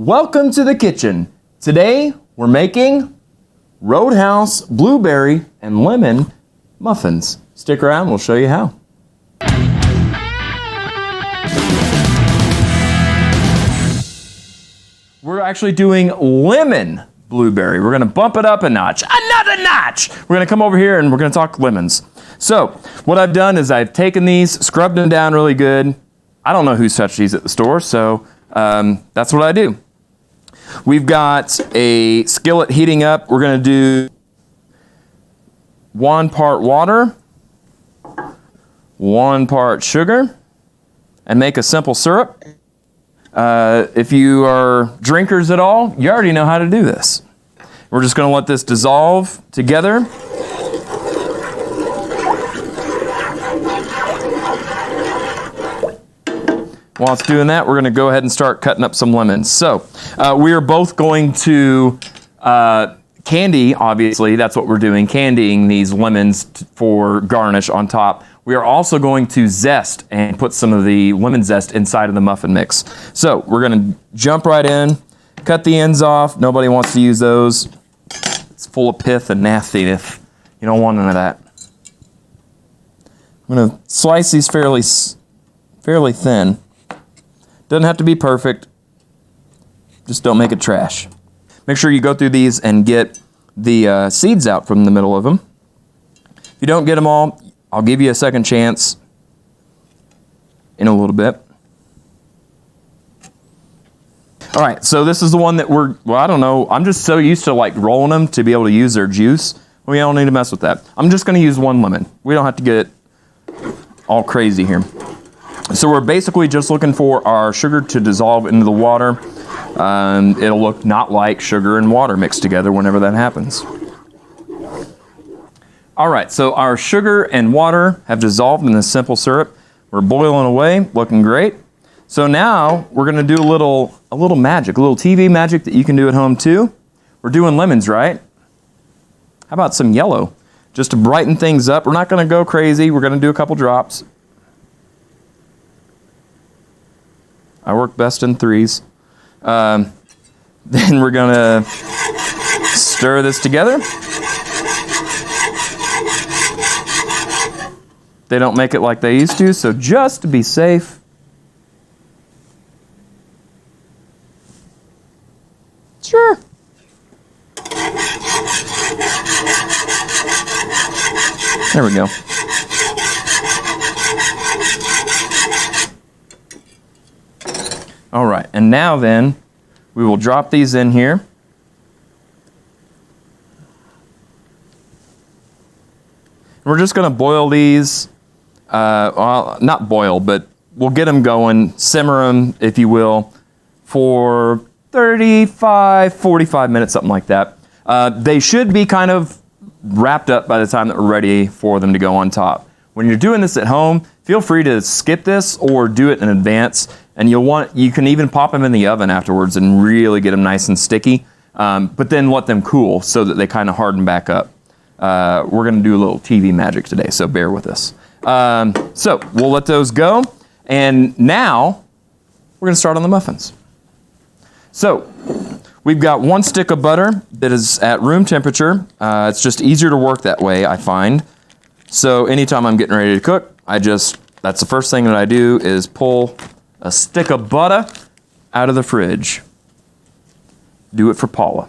Welcome to the kitchen. Today we're making Roadhouse blueberry and lemon muffins. Stick around, we'll show you how. We're actually doing lemon blueberry. We're gonna bump it up a notch, another notch. We're gonna come over here and we're gonna talk lemons. So what I've done is I've taken these, scrubbed them down really good. I don't know who's touched these at the store, so that's what I do. We've got a skillet heating up. We're going to do 1 part water, 1 part sugar, and make a simple syrup. If you are drinkers at all, you already know how to do this. We're just going to let this dissolve together. While it's doing that, we're going to go ahead and start cutting up some lemons. So we are both going to candy, obviously, that's what we're doing, candying these lemons for garnish on top. We are also going to zest and put some of the lemon zest inside of the muffin mix. So we're going to jump right in, cut the ends off. Nobody wants to use those. It's full of pith and nastiness. You don't want none of that. I'm going to slice these fairly thin. Doesn't have to be perfect. Just don't make it trash. Make sure you go through these and get the seeds out from the middle of them. If you don't get them all, I'll give you a second chance in a little bit. All right, so this is the one that I don't know. I'm just so used to like rolling them to be able to use their juice. We don't need to mess with that. I'm just gonna use 1 lemon. We don't have to get all crazy here. So we're basically just looking for our sugar to dissolve into the water. It'll look not like sugar and water mixed together whenever that happens. All right, so our sugar and water have dissolved in this simple syrup. We're boiling away, looking great. So now we're gonna do a little magic, a little TV magic that you can do at home too. We're doing lemons, right? How about some yellow? Just to brighten things up. We're not gonna go crazy. We're gonna do a couple drops. I work best in 3s. Then we're gonna stir this together. They don't make it like they used to, so just to be safe, sure. There we go. All right, and now then, we will drop these in here. We're just gonna boil these, well, not boil, but we'll get them going, simmer them, if you will, for 35, 45 minutes, something like that. They should be kind of wrapped up by the time that we're ready for them to go on top. When you're doing this at home, feel free to skip this or do it in advance. And you can even pop them in the oven afterwards and really get them nice and sticky. But then let them cool so that they kind of harden back up. We're gonna do a little TV magic today, so bear with us. So we'll let those go. And now we're gonna start on the muffins. So we've got 1 stick of butter that is at room temperature. It's just easier to work that way, I find. So anytime I'm getting ready to cook, that's the first thing that I do is pull a stick of butter out of the fridge. Do it for Paula.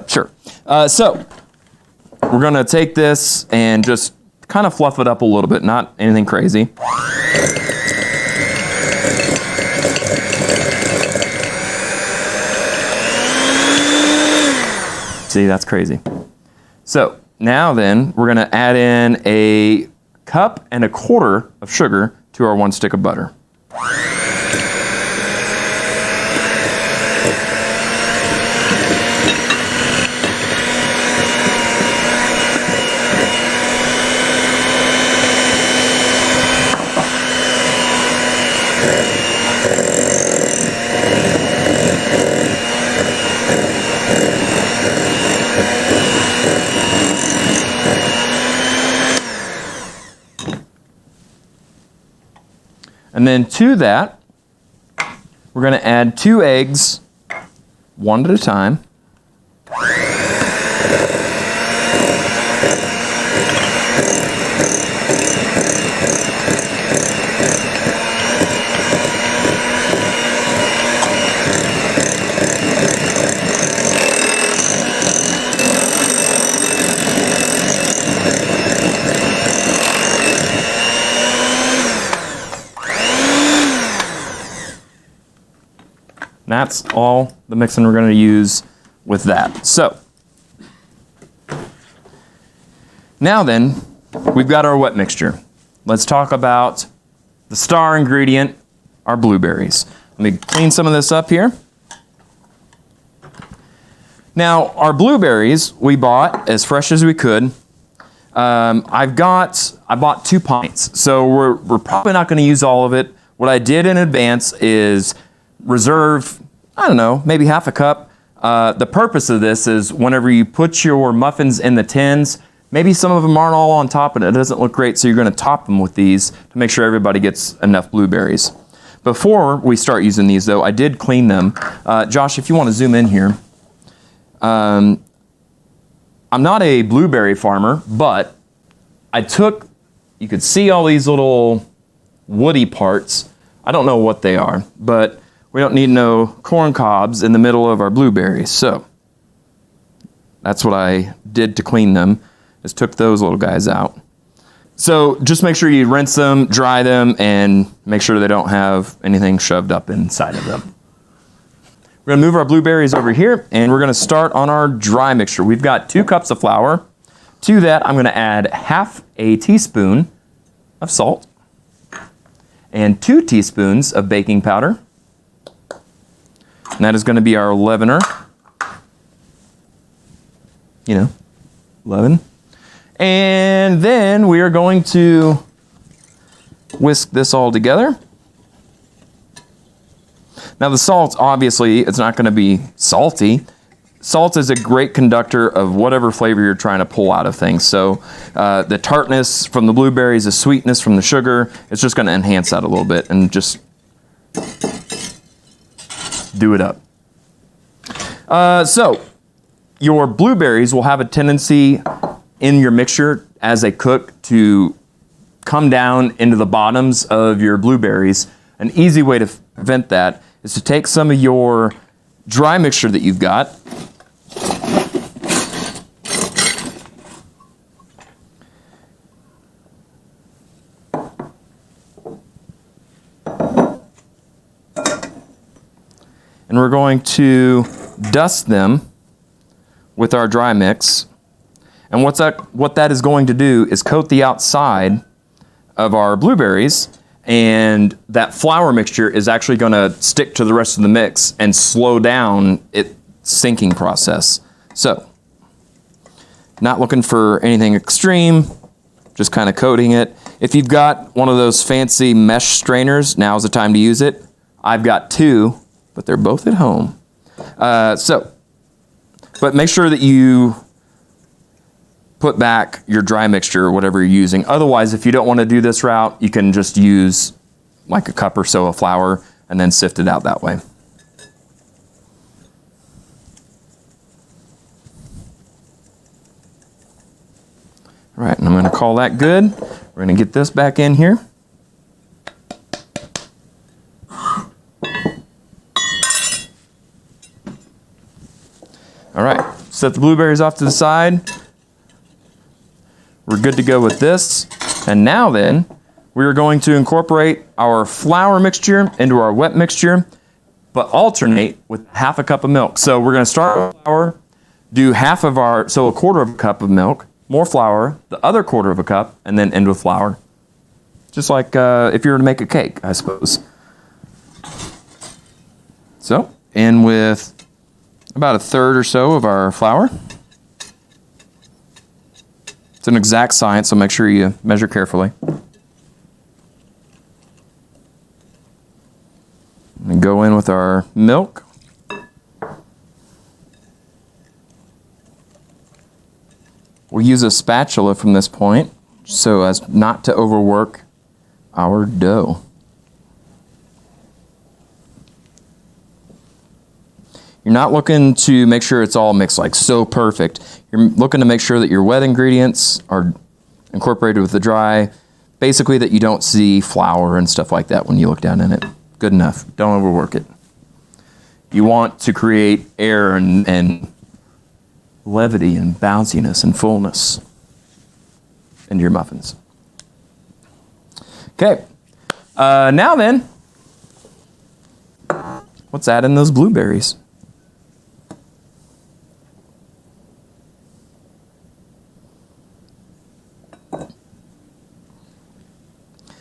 Sure. So we're gonna take this and just kind of fluff it up a little bit, not anything crazy. See, that's crazy. So now then, we're gonna add in 1.25 cups of sugar to our 1 stick of butter. And then to that, We're going to add 2 eggs, one at a time. That's all the mixing we're going to use with that. So, now then, we've got our wet mixture. Let's talk about the star ingredient, our blueberries. Let me clean some of this up here. Now, our blueberries we bought as fresh as we could. I bought 2 pints, so we're probably not going to use all of it. What I did in advance is reserve, I don't know, maybe half a cup. The purpose of this is whenever you put your muffins in the tins, maybe some of them aren't all on top and it doesn't look great, so you're going to top them with these to make sure everybody gets enough blueberries. Before we start using these though, I did clean them. Josh, if you want to zoom in here. I'm not a blueberry farmer, but you could see all these little woody parts. I don't know what they are, but we don't need no corn cobs in the middle of our blueberries. So that's what I did to clean them, is took those little guys out. So just make sure you rinse them, dry them, and make sure they don't have anything shoved up inside of them. We're gonna move our blueberries over here, and we're gonna start on our dry mixture. We've got 2 cups of flour. To that, I'm gonna add half a teaspoon of salt and 2 teaspoons of baking powder. And that is going to be our leavener. Leaven. And then we are going to whisk this all together. Now the salt, obviously, it's not going to be salty. Salt is a great conductor of whatever flavor you're trying to pull out of things. So the tartness from the blueberries, the sweetness from the sugar, it's just going to enhance that a little bit and just do it up. So your blueberries will have a tendency in your mixture as they cook to come down into the bottoms of your blueberries. An easy way to prevent that is to take some of your dry mixture that you've got and we're going to dust them with our dry mix. And what that is going to do is coat the outside of our blueberries, and that flour mixture is actually going to stick to the rest of the mix and slow down its sinking process. So, not looking for anything extreme, just kind of coating it. If you've got one of those fancy mesh strainers, now's the time to use it. I've got 2, but they're both at home. But make sure that you put back your dry mixture or whatever you're using. Otherwise, if you don't want to do this route, you can just use like a cup or so of flour and then sift it out that way. All right, and I'm going to call that good. We're going to get this back in here. All right, set the blueberries off to the side. We're good to go with this. And now then, we are going to incorporate our flour mixture into our wet mixture, but alternate with half a cup of milk. So we're going to start with flour, do a quarter of a cup of milk, more flour, the other quarter of a cup, and then end with flour. Just like if you were to make a cake, I suppose. So, in with about a third or so of our flour. It's an exact science, so make sure you measure carefully. And go in with our milk. We'll use a spatula from this point so as not to overwork our dough. You're not looking to make sure it's all mixed like so perfect. You're looking to make sure that your wet ingredients are incorporated with the dry. Basically that you don't see flour and stuff like that when you look down in it. Good enough. Don't overwork it. You want to create air and levity and bounciness and fullness into your muffins. Okay. Now then, let's add in those blueberries.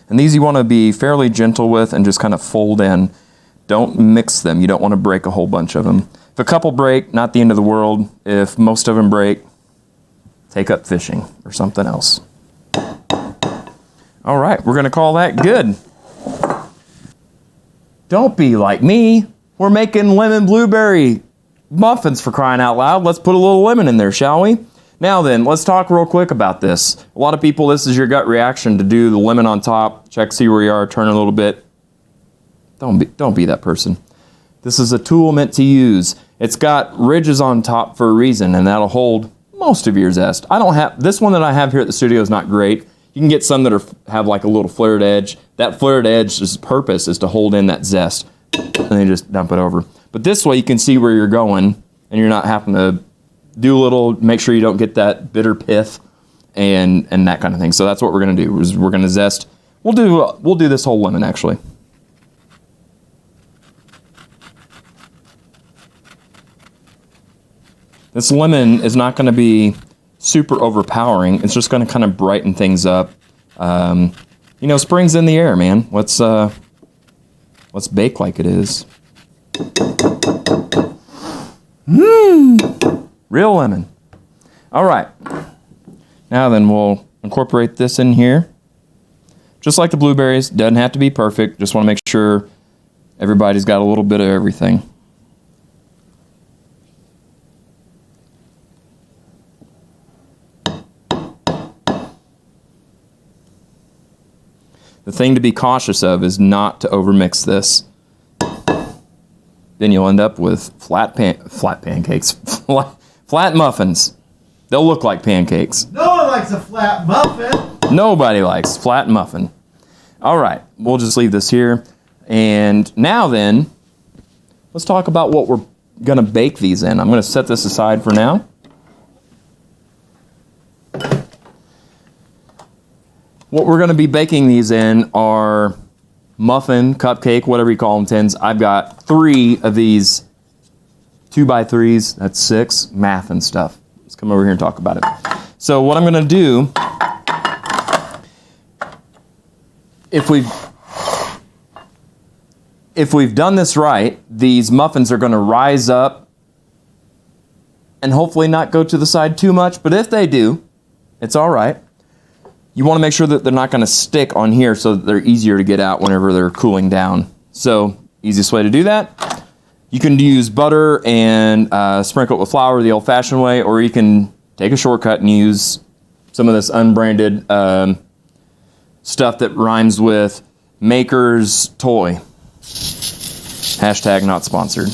And these you want to be fairly gentle with and just kind of fold in. Don't mix them. You don't want to break a whole bunch of them. If a couple break, not the end of the world. If most of them break, take up fishing or something else. All right, we're going to call that good. Don't be like me. We're making lemon blueberry muffins, for crying out loud. Let's put a little lemon in there, shall we? Now then, let's talk real quick about this. A lot of people, this is your gut reaction to do the lemon on top. Check, see where you are, turn a little bit. Don't be that person. This is a tool meant to use. It's got ridges on top for a reason, and that'll hold most of your zest. This one that I have here at the studio is not great. You can get some that have like a little flared edge. That flared edge's purpose is to hold in that zest, and then just dump it over. But this way you can see where you're going, and you're not having to do a little, make sure you don't get that bitter pith and that kind of thing. So that's what we're gonna do, is we're gonna zest. We'll do this whole lemon actually. This lemon is not gonna be super overpowering. It's just gonna kind of brighten things up. You know, spring's in the air, man. Let's bake like it is. Real lemon. All right. Now then, we'll incorporate this in here. Just like the blueberries, doesn't have to be perfect. Just want to make sure everybody's got a little bit of everything. The thing to be cautious of is not to overmix this. Then you'll end up with flat pancakes, flat muffins. They'll look like pancakes. No one likes a flat muffin. Nobody likes flat muffin. All right, we'll just leave this here. And now then, let's talk about what we're gonna bake these in. I'm gonna set this aside for now. What we're gonna be baking these in are muffin, cupcake, whatever you call them, tins. I've got 3 of these 2x3s, that's 6, math and stuff. Let's come over here and talk about it. So what I'm gonna do, if we've done this right, these muffins are gonna rise up and hopefully not go to the side too much, but if they do, it's all right. You want to make sure that they're not going to stick on here so that they're easier to get out whenever they're cooling down. So, easiest way to do that, you can use butter and sprinkle it with flour the old-fashioned way, or you can take a shortcut and use some of this unbranded stuff that rhymes with Maker's Toy. Hashtag not sponsored.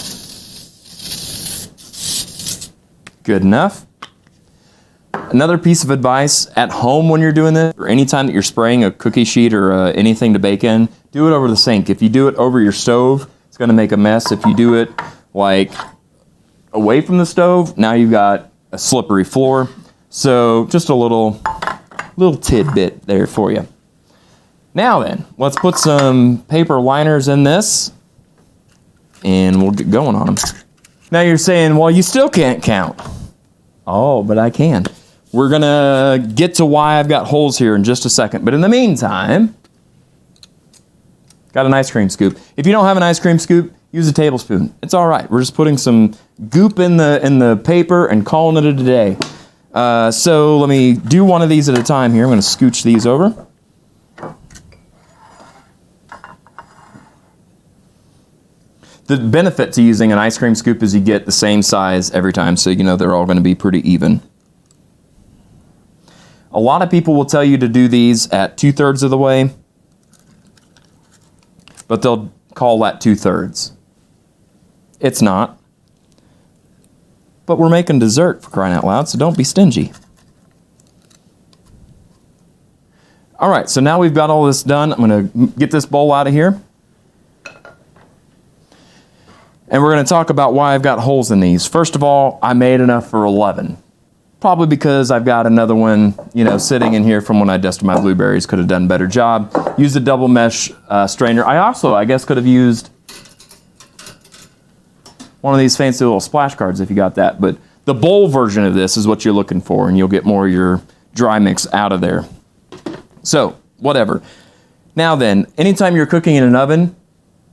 Good enough. Another piece of advice at home when you're doing this, or anytime that you're spraying a cookie sheet or anything to bake in, do it over the sink. If you do it over your stove, it's going to make a mess. If you do it like away from the stove, now you've got a slippery floor. So just a little tidbit there for you. Now then, let's put some paper liners in this, and we'll get going on them. Now you're saying, well, you still can't count. Oh, but I can. We're gonna get to why I've got holes here in just a second. But in the meantime, got an ice cream scoop. If you don't have an ice cream scoop, use a tablespoon. It's all right. We're just putting some goop in the paper and calling it a day. So let me do one of these at a time here. I'm gonna scooch these over. The benefit to using an ice cream scoop is you get the same size every time, so you know they're all going to be pretty even. A lot of people will tell you to do these at 2/3 of the way, but they'll call that 2/3. It's not. But we're making dessert, for crying out loud, so don't be stingy. All right, so now we've got all this done. I'm going to get this bowl out of here. And we're going to talk about why I've got holes in these. First of all, I made enough for 11. Probably because I've got another one, sitting in here from when I dusted my blueberries. Could have done a better job. Used a double mesh strainer. I guess, could have used one of these fancy little splash guards if you got that. But the bowl version of this is what you're looking for, and you'll get more of your dry mix out of there. So, whatever. Now then, anytime you're cooking in an oven,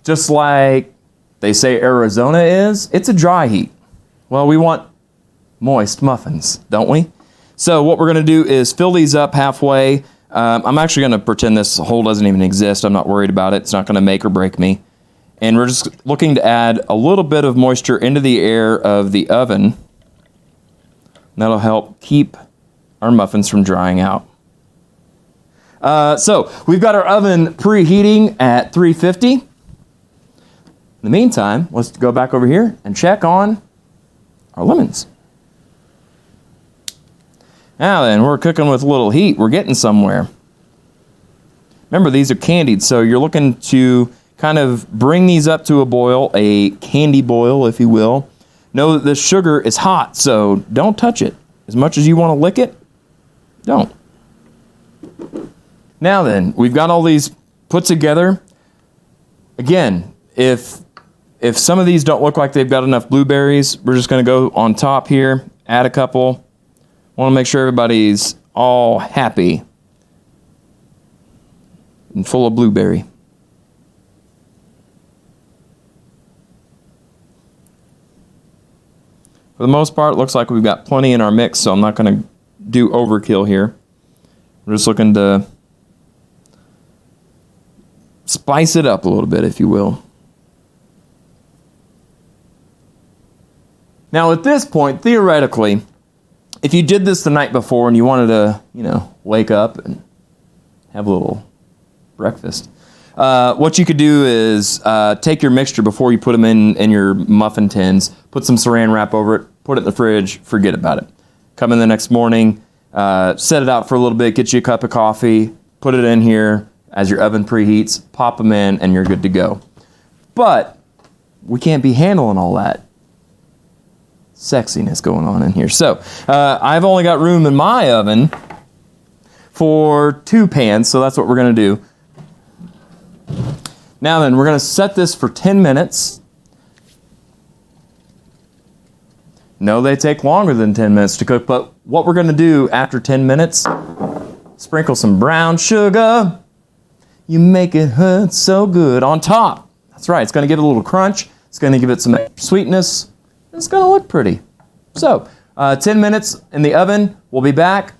just like they say Arizona is, it's a dry heat. Well, we want moist muffins, don't we? So what we're going to do is fill these up halfway. I'm actually going to pretend this hole doesn't even exist. I'm not worried about it. It's not going to make or break me. And we're just looking to add a little bit of moisture into the air of the oven. That'll help keep our muffins from drying out. So we've got our oven preheating at 350. In the meantime, let's go back over here and check on our lemons. Now then, we're cooking with a little heat. We're getting somewhere. Remember, these are candied, so you're looking to kind of bring these up to a boil, a candy boil, if you will. Know that this sugar is hot, so don't touch it. As much as you want to lick it, don't. Now then, we've got all these put together. Again, if some of these don't look like they've got enough blueberries, we're just going to go on top here, add a couple. Want to make sure everybody's all happy and full of blueberry. For the most part, it looks like we've got plenty in our mix, so I'm not going to do overkill here. We're just looking to spice it up a little bit, if you will. Now, at this point, theoretically, if you did this the night before and you wanted to, wake up and have a little breakfast, what you could do is take your mixture before you put them in your muffin tins, put some saran wrap over it, put it in the fridge, forget about it. Come in the next morning, set it out for a little bit, get you a cup of coffee, put it in here as your oven preheats, pop them in, and you're good to go. But we can't be handling all that sexiness going on in here. So I've only got room in my oven for 2 pans, so that's what we're going to do. Now then, we're going to set this for 10 minutes. No, they take longer than 10 minutes to cook, but what we're going to do after 10 minutes, sprinkle some brown sugar. You make it hurt so good on top. That's right, it's going to give it a little crunch. It's going to give it some sweetness. It's going to look pretty. So, 10 minutes in the oven. We'll be back.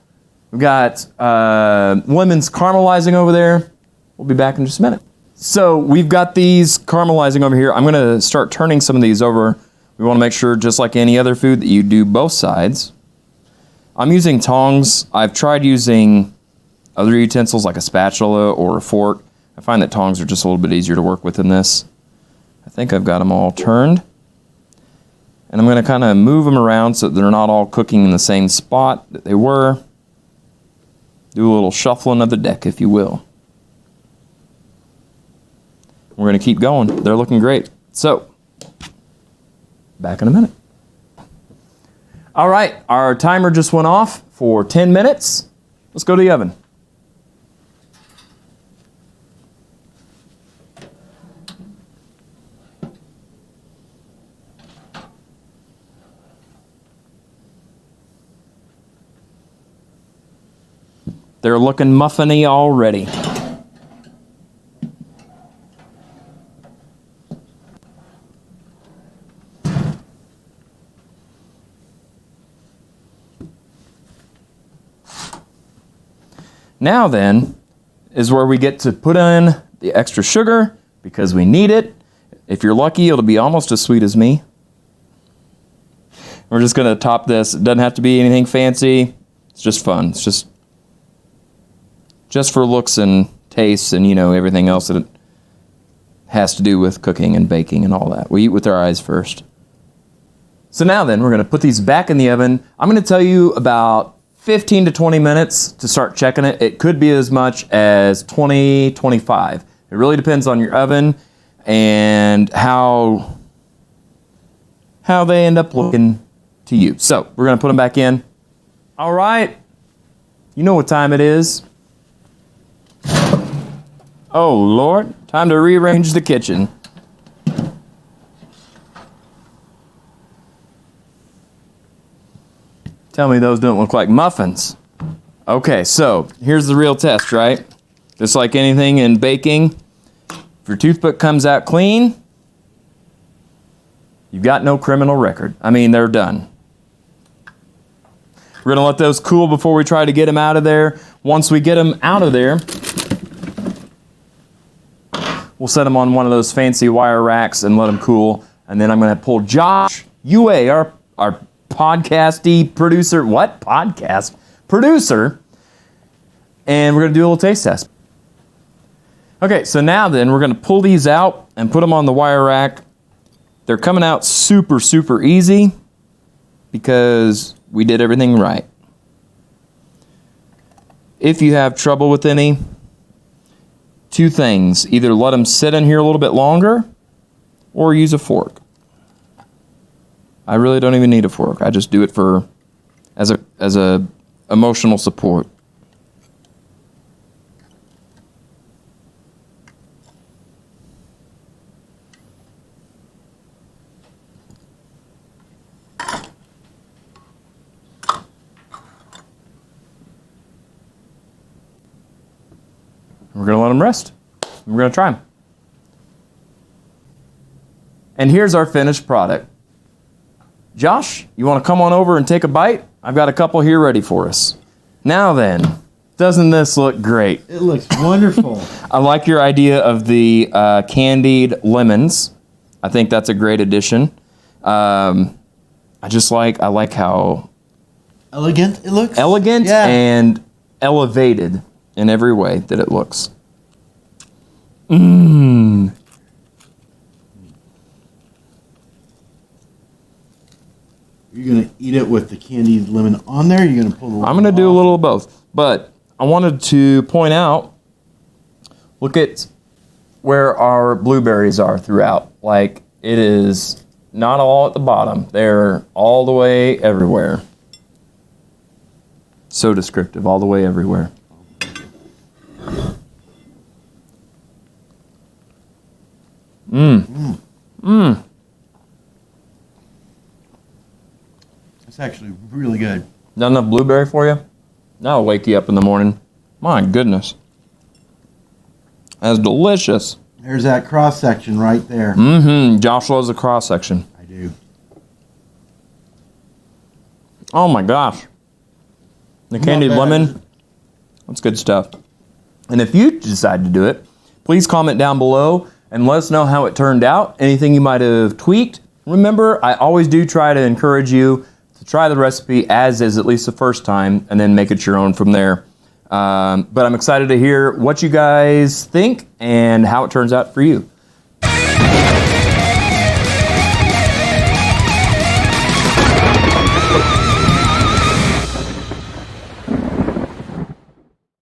We've got lemons caramelizing over there. We'll be back in just a minute. So, we've got these caramelizing over here. I'm going to start turning some of these over. We want to make sure, just like any other food, that you do both sides. I'm using tongs. I've tried using other utensils like a spatula or a fork. I find that tongs are just a little bit easier to work with than this. I think I've got them all turned. And I'm going to kind of move them around so that they're not all cooking in the same spot that they were. Do a little shuffling of the deck, if you will. We're going to keep going. They're looking great. So, back in a minute. All right, our timer just went off for 10 minutes. Let's go to the oven. They're looking muffiny already. Now then is where we get to put in the extra sugar because we need it. If you're lucky, it'll be almost as sweet as me. We're just going to top this. It doesn't have to be anything fancy. It's just fun. It's just for looks and tastes and, everything else that it has to do with cooking and baking and all that. We eat with our eyes first. So now then, we're going to put these back in the oven. I'm going to tell you about 15 to 20 minutes to start checking it. It could be as much as 20, 25. It really depends on your oven and how they end up looking to you. So we're going to put them back in. All right. You know what time it is. Oh, Lord. Time to rearrange the kitchen. Tell me those don't look like muffins. Okay, so here's the real test, right? Just like anything in baking, if your toothpick comes out clean, you've got no criminal record. I mean, they're done. We're gonna let those cool before we try to get them out of there. Once we get them out of there, we'll set them on one of those fancy wire racks and let them cool. And then I'm gonna pull Josh UA, our podcasty producer, producer, and we're gonna do a little taste test. Okay, so now then we're gonna pull these out and put them on the wire rack. They're coming out super, super easy because we did everything right. If you have trouble with any, two things, either let them sit in here a little bit longer or use a fork. I really don't even need a fork. I just do it as a emotional support. We're going to let them rest. We're going to try them. And here's our finished product. Josh, you want to come on over and take a bite? I've got a couple here ready for us. Now then, doesn't this look great? It looks wonderful. I like your idea of the candied lemons. I think that's a great addition. I like how elegant it looks. Elegant yeah. And elevated in every way that it looks. Mmm. You're going to eat it with the candied lemon on there? You're going to pull the lemon I'm going to do a off? little of both. But I wanted to point out, look at where our blueberries are throughout. Like, it is not all at the bottom. They're all the way everywhere. So descriptive, all the way everywhere. Mmm. Mmm. It's actually really good. Not enough blueberry for you? That'll wake you up in the morning. My goodness. That's delicious. There's that cross section right there. Mm-hmm. Josh loves the cross section. I do. Oh my gosh. The candied lemon. That's good stuff. And if you decide to do it, please comment down below and let us know how it turned out. Anything you might have tweaked. Remember, I always do try to encourage you to try the recipe as is at least the first time and then make it your own from there. But I'm excited to hear what you guys think and how it turns out for you.